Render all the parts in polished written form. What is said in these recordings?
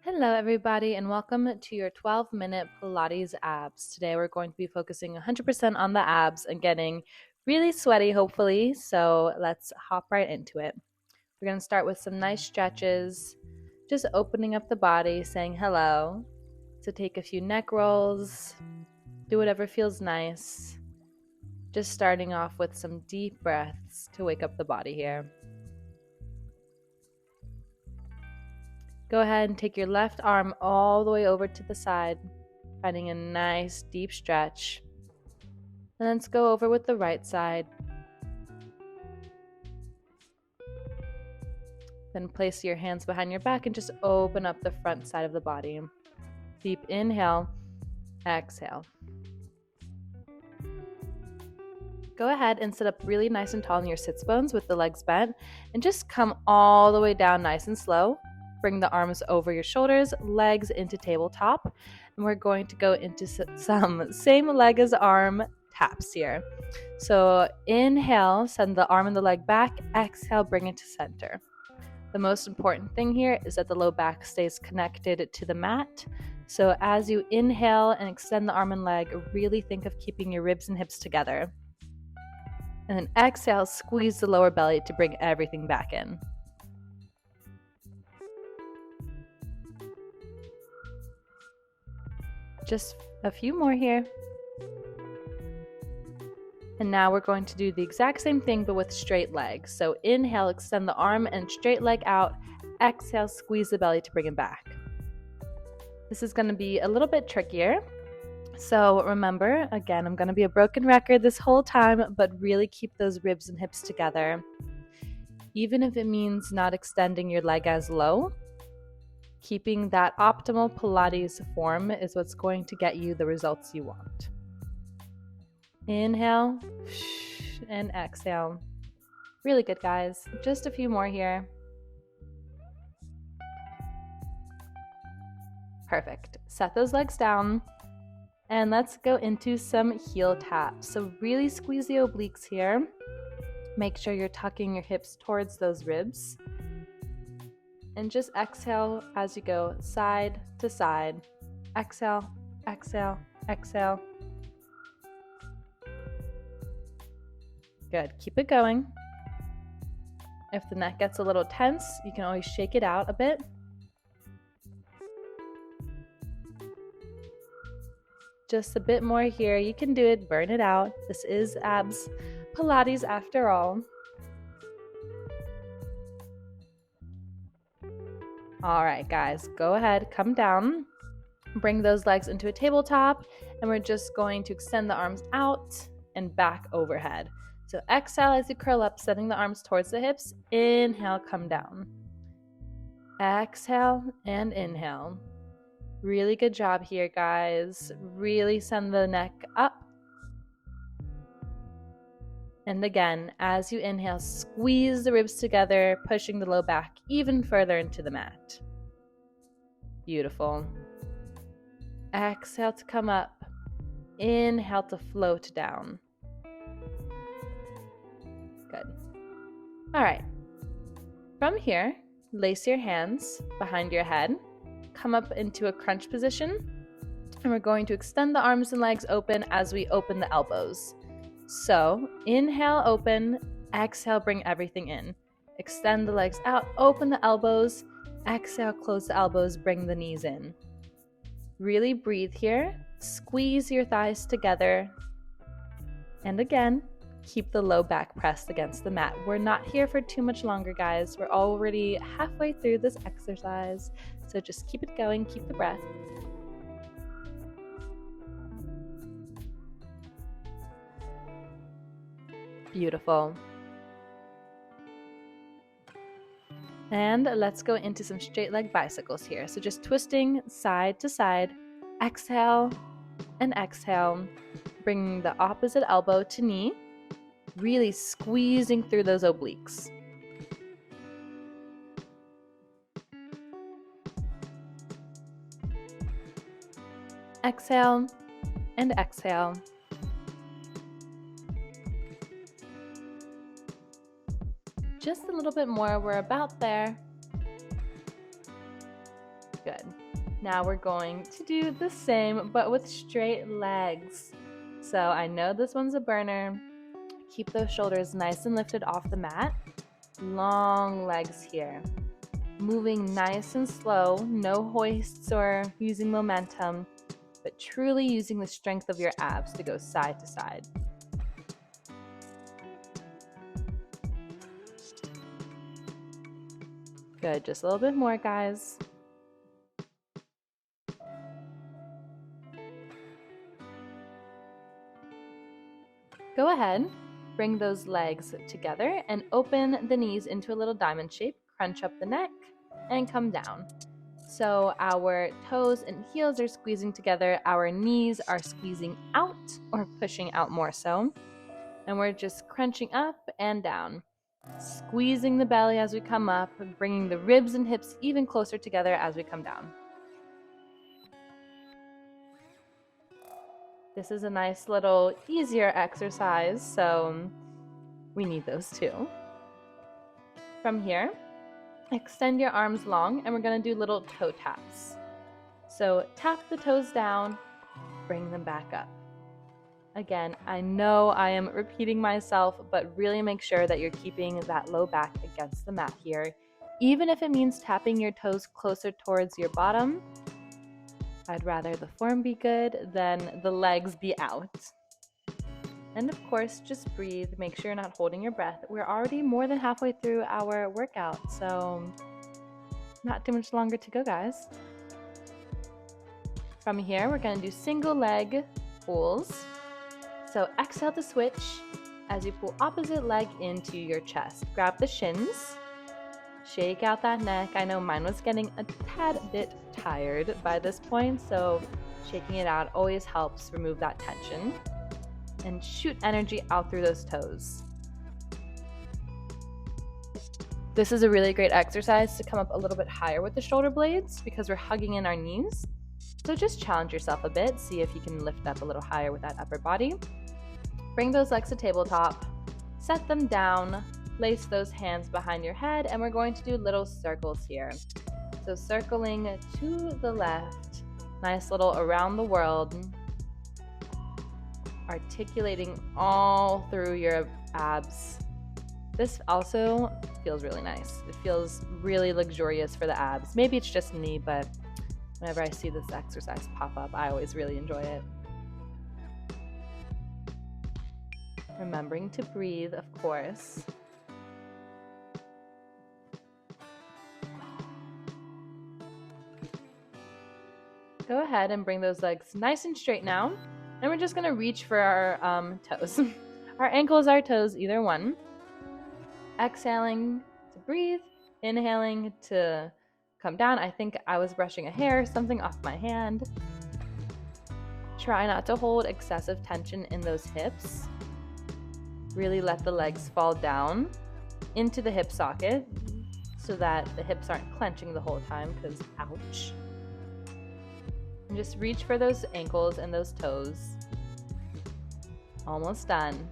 Hello, everybody, and welcome to your 12-minute Pilates abs. Today, we're going to be focusing 100% on the abs and getting really sweaty, hopefully. So let's hop right into it. We're going to start with some nice stretches, just opening up the body, saying hello. So take a few neck rolls, do whatever feels nice. Just starting off with some deep breaths to wake up the body here. Go ahead and take your left arm all the way over to the side, finding a nice deep stretch. And let's go over with the right side. Then place your hands behind your back and just open up the front side of the body. Deep inhale, exhale. Go ahead and sit up really nice and tall in your sits bones with the legs bent and just come all the way down nice and slow. Bring the arms over your shoulders, legs into tabletop, and we're going to go into some same leg as arm taps here. So inhale, send the arm and the leg back, exhale, bring it to center. The most important thing here is that the low back stays connected to the mat. So as you inhale and extend the arm and leg, really think of keeping your ribs and hips together. And then exhale, squeeze the lower belly to bring everything back in. Just a few more here. And now we're going to do the exact same thing, but with straight legs. So inhale, extend the arm and straight leg out. Exhale, squeeze the belly to bring it back. This is going to be a little bit trickier. So remember, again, I'm going to be a broken record this whole time, but really keep those ribs and hips together. Even if it means not extending your leg as low, keeping that optimal Pilates form is what's going to get you the results you want. Inhale and exhale. Really good, guys. Just a few more here. Perfect. Set those legs down and let's go into some heel taps. So really squeeze the obliques here. Make sure you're tucking your hips towards those ribs. And just exhale as you go side to side. Exhale, exhale, exhale. Good. Keep it going. If the neck gets a little tense, you can always shake it out a bit. Just a bit more here. You can do it. Burn it out. This is abs Pilates after all. All right, guys, go ahead, come down, bring those legs into a tabletop, and we're just going to extend the arms out and back overhead. So exhale as you curl up, sending the arms towards the hips. Inhale, come down. Exhale and inhale. Really good job here, guys. Really send the neck up. And again, as you inhale, squeeze the ribs together, pushing the low back even further into the mat. Beautiful. Exhale to come up. Inhale to float down. Good. All right. From here, lace your hands behind your head. Come up into a crunch position. And we're going to extend the arms and legs open as we open the elbows. So inhale, open, exhale, bring everything in. Extend the legs out, open the elbows, exhale, close the elbows, bring the knees in. Really breathe here, squeeze your thighs together. And again, keep the low back pressed against the mat. We're not here for too much longer, guys. We're already halfway through this exercise. So just keep it going, keep the breath. Beautiful. And let's go into some straight leg bicycles here. So just twisting side to side, exhale and exhale, bringing the opposite elbow to knee, really squeezing through those obliques. Exhale and exhale. Just a little bit more. We're about there. Good. Now we're going to do the same, but with straight legs. So I know this one's a burner. Keep those shoulders nice and lifted off the mat. Long legs here. Moving nice and slow, no hoists or using momentum, but truly using the strength of your abs to go side to side. Good, just a little bit more, guys. Go ahead, bring those legs together and open the knees into a little diamond shape, crunch up the neck, and come down. So our toes and heels are squeezing together, our knees are squeezing out or pushing out more so, and we're just crunching up and down. Squeezing the belly as we come up, bringing the ribs and hips even closer together as we come down. This is a nice little easier exercise, so we need those too. From here, extend your arms long and we're going to do little toe taps. So tap the toes down, bring them back up. Again, I know I am repeating myself, but really make sure that you're keeping that low back against the mat here. Even if it means tapping your toes closer towards your bottom, I'd rather the form be good than the legs be out. And of course, just breathe. Make sure you're not holding your breath. We're already more than halfway through our workout, so not too much longer to go, guys. From here, we're going to do single leg pulls. So exhale to switch as you pull opposite leg into your chest. Grab the shins, shake out that neck. I know mine was getting a tad bit tired by this point, so shaking it out always helps remove that tension and shoot energy out through those toes. This is a really great exercise to come up a little bit higher with the shoulder blades because we're hugging in our knees. So just challenge yourself a bit, see if you can lift up a little higher with that upper body. Bring those legs to tabletop, set them down, place those hands behind your head, and we're going to do little circles here. So circling to the left, nice little around the world, articulating all through your abs. This also feels really nice. It feels really luxurious for the abs. Maybe it's just me, but whenever I see this exercise pop up, I always really enjoy it. Remembering to breathe, of course. Go ahead and bring those legs nice and straight now. And we're just going to reach for our toes. Our ankles, our toes, either one. Exhaling to breathe. Inhaling to come down. I think I was brushing a hair, something off my hand. Try not to hold excessive tension in those hips. Really let the legs fall down into the hip socket so that the hips aren't clenching the whole time because ouch. And just reach for those ankles and those toes. Almost done.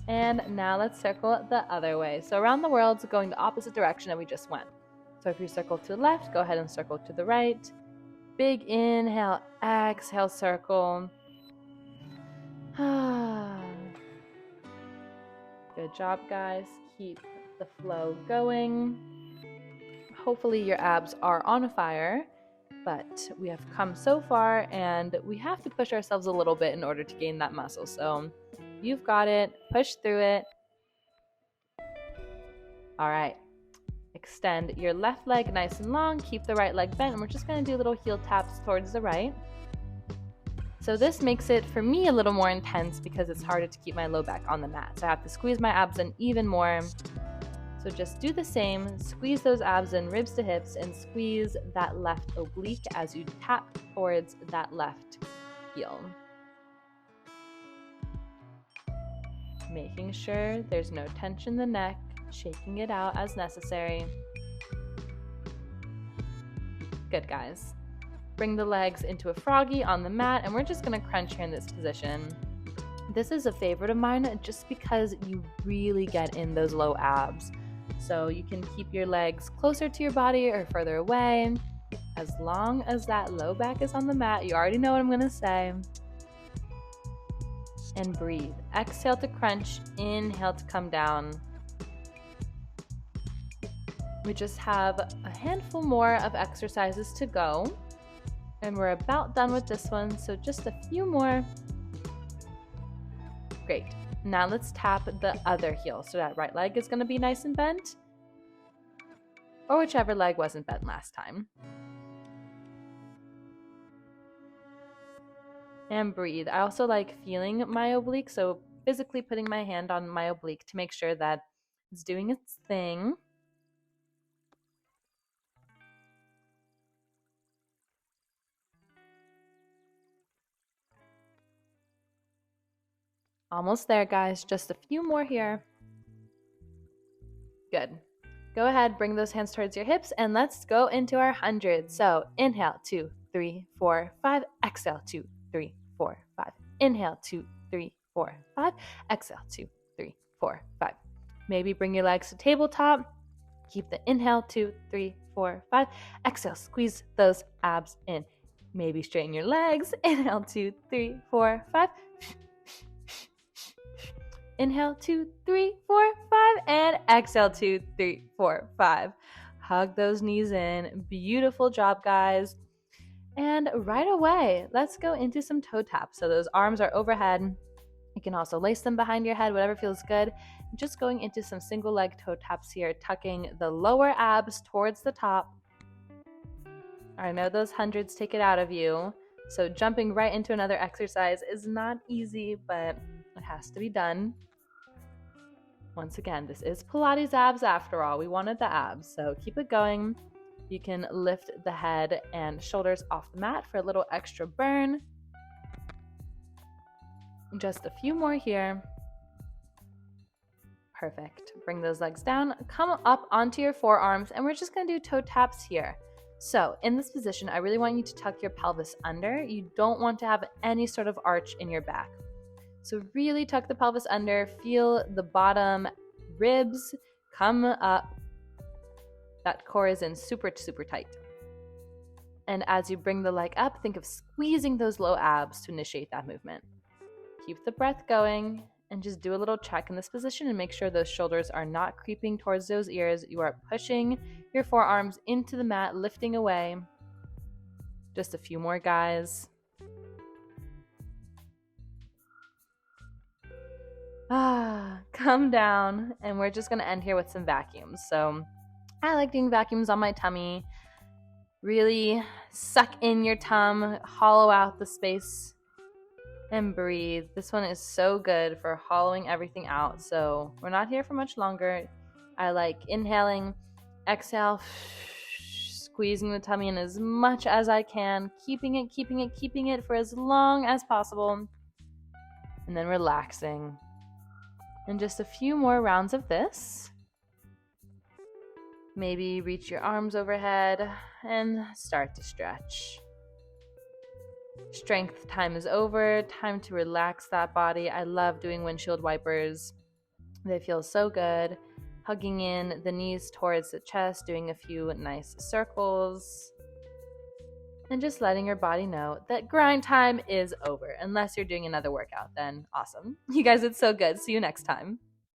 And now let's circle the other way. So around the world, so going the opposite direction that we just went. So if you circle to the left, go ahead and circle to the right. Big inhale, exhale, circle. Good job, guys. Keep the flow going. Hopefully your abs are on fire, but we have come so far and we have to push ourselves a little bit in order to gain that muscle. So you've got it. Push through it. All right. Extend your left leg nice and long. Keep the right leg bent, and we're just going to do little heel taps towards the right. So this makes it, for me, a little more intense because it's harder to keep my low back on the mat. So I have to squeeze my abs in even more. So just do the same. Squeeze those abs in, ribs to hips, and squeeze that left oblique as you tap towards that left heel. Making sure there's no tension in the neck, shaking it out as necessary. Good, guys. Bring the legs into a froggy on the mat, and we're just going to crunch here in this position. This is a favorite of mine just because you really get in those low abs. So you can keep your legs closer to your body or further away. As long as that low back is on the mat, you already know what I'm going to say. And breathe. Exhale to crunch, inhale to come down. We just have a handful more of exercises to go. And we're about done with this one, so just a few more. Great. Now let's tap the other heel. So that right leg is going to be nice and bent, or whichever leg wasn't bent last time. And breathe. I also like feeling my oblique, so physically putting my hand on my oblique to make sure that it's doing its thing. Almost there, guys. Just a few more here. Good. Go ahead, bring those hands towards your hips, and let's go into our 100. So inhale, 2, 3, 4, 5. Exhale, 2, 3, 4, 5. Inhale, 2, 3, 4, 5. Exhale, 2, 3, 4, 5. Maybe bring your legs to tabletop. Keep the inhale, 2, 3, 4, 5. Exhale, squeeze those abs in. Maybe straighten your legs. Inhale, 2, 3, 4, 5. Inhale, 2, 3, 4, 5, and exhale, 2, 3, 4, 5. Hug those knees in. Beautiful job, guys. And right away, let's go into some toe taps. So those arms are overhead. You can also lace them behind your head, whatever feels good. Just going into some single leg toe taps here, tucking the lower abs towards the top. I know those hundreds take it out of you. So jumping right into another exercise is not easy, but it has to be done. Once again, this is Pilates abs after all. We wanted the abs, so keep it going. You can lift the head and shoulders off the mat for a little extra burn. Just a few more here. Perfect. Bring those legs down, come up onto your forearms, and we're just going to do toe taps here. So in this position, I really want you to tuck your pelvis under. You don't want to have any sort of arch in your back. So really tuck the pelvis under, feel the bottom ribs come up. That core is in super, super tight. And as you bring the leg up, think of squeezing those low abs to initiate that movement. Keep the breath going and just do a little check in this position and make sure those shoulders are not creeping towards those ears. You are pushing your forearms into the mat, lifting away. Just a few more, guys. Come down, and we're just going to end here with some vacuums. So I like doing vacuums on my tummy. Really suck in your tum, hollow out the space, and breathe. This one is so good for hollowing everything out. So we're not here for much longer. I like inhaling, exhale, squeezing the tummy in as much as I can, keeping it for as long as possible, and then relaxing. And just a few more rounds of this. Maybe reach your arms overhead and start to stretch. Strength time is over. Time to relax that body. I love doing windshield wipers. They feel so good. Hugging in the knees towards the chest, doing a few nice circles. And just letting your body know that grind time is over. Unless you're doing another workout, then awesome. You guys, it's so good. See you next time.